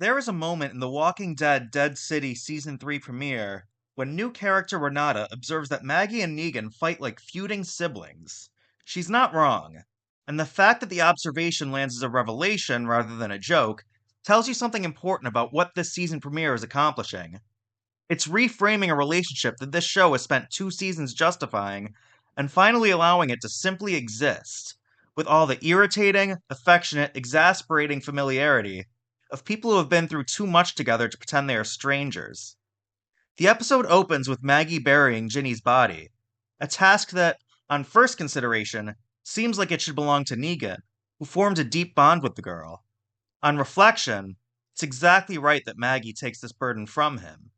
There is a moment in The Walking Dead Dead City Season 3 premiere when new character Renata observes that Maggie and Negan fight like feuding siblings. She's not wrong. And the fact that the observation lands as a revelation rather than a joke tells you something important about what this season premiere is accomplishing. It's reframing a relationship that this show has spent 2 seasons justifying and finally allowing it to simply exist, with all the irritating, affectionate, exasperating familiarity of people who have been through too much together to pretend they are strangers. The episode opens with Maggie burying Ginny's body, a task that, on first consideration, seems like it should belong to Negan, who formed a deep bond with the girl. On reflection, it's exactly right that Maggie takes this burden from him.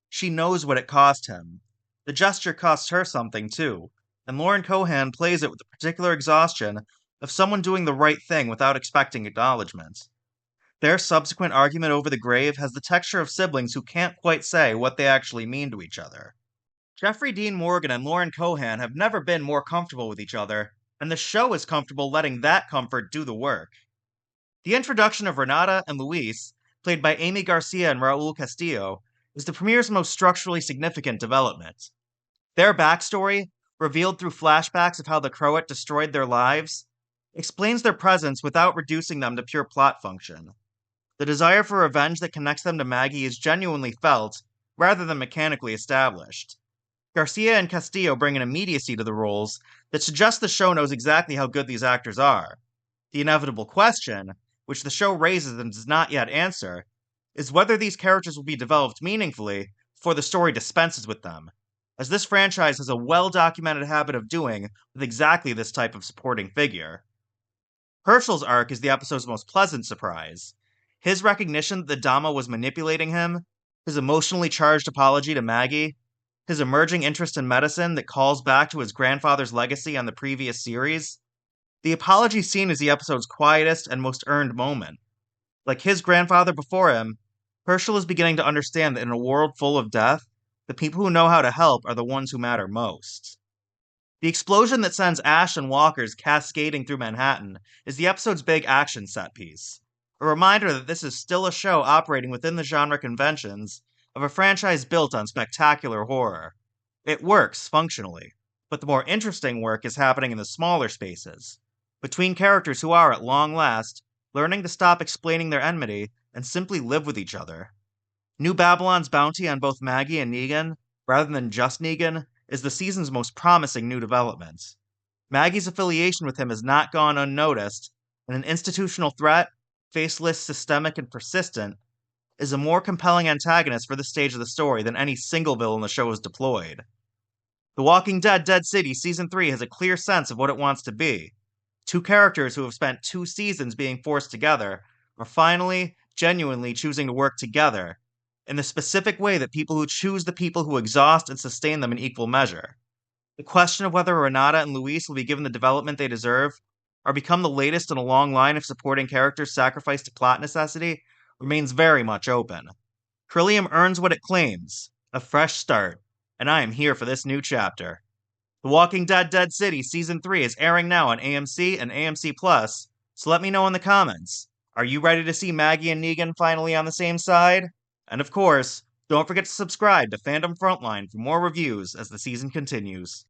She knows what it cost him. The gesture costs her something, too, and Lauren Cohan plays it with the particular exhaustion of someone doing the right thing without expecting acknowledgement. Their subsequent argument over the grave has the texture of siblings who can't quite say what they actually mean to each other. Jeffrey Dean Morgan and Lauren Cohan have never been more comfortable with each other, and the show is comfortable letting that comfort do the work. The introduction of Renata and Luis, played by Aimee Garcia and Raul Castillo, is the premiere's most structurally significant development. Their backstory, revealed through flashbacks of how the Croat destroyed their lives, explains their presence without reducing them to pure plot function. The desire for revenge that connects them to Maggie is genuinely felt, rather than mechanically established. Garcia and Castillo bring an immediacy to the roles that suggests the show knows exactly how good these actors are. The inevitable question, which the show raises and does not yet answer, is whether these characters will be developed meaningfully before the story dispenses with them, as this franchise has a well-documented habit of doing with exactly this type of supporting figure. Hershel's arc is the episode's most pleasant surprise. His recognition that the Dama was manipulating him, his emotionally charged apology to Maggie, his emerging interest in medicine that calls back to his grandfather's legacy on the previous series. The apology scene is the episode's quietest and most earned moment. Like his grandfather before him, Hershel is beginning to understand that in a world full of death, the people who know how to help are the ones who matter most. The explosion that sends Ash and walkers cascading through Manhattan is the episode's big action set piece. A reminder that this is still a show operating within the genre conventions of a franchise built on spectacular horror. It works, functionally, but the more interesting work is happening in the smaller spaces, between characters who are, at long last, learning to stop explaining their enmity and simply live with each other. New Babylon's bounty on both Maggie and Negan, rather than just Negan, is the season's most promising new development. Maggie's affiliation with him has not gone unnoticed, and an institutional threat, faceless, systemic, and persistent, is a more compelling antagonist for this stage of the story than any single villain the show has deployed. The Walking Dead Dead City Season 3 has a clear sense of what it wants to be. Two characters who have spent 2 seasons being forced together are finally, genuinely choosing to work together, in the specific way that people who choose the people who exhaust and sustain them in equal measure. The question of whether Renata and Luis will be given the development they deserve, or become the latest in a long line of supporting characters sacrificed to plot necessity, remains very much open. Trillium earns what it claims, a fresh start, and I am here for this new chapter. The Walking Dead Dead City Season 3 is airing now on AMC and AMC Plus, so let me know in the comments. Are you ready to see Maggie and Negan finally on the same side? And of course, don't forget to subscribe to Fandom Frontline for more reviews as the season continues.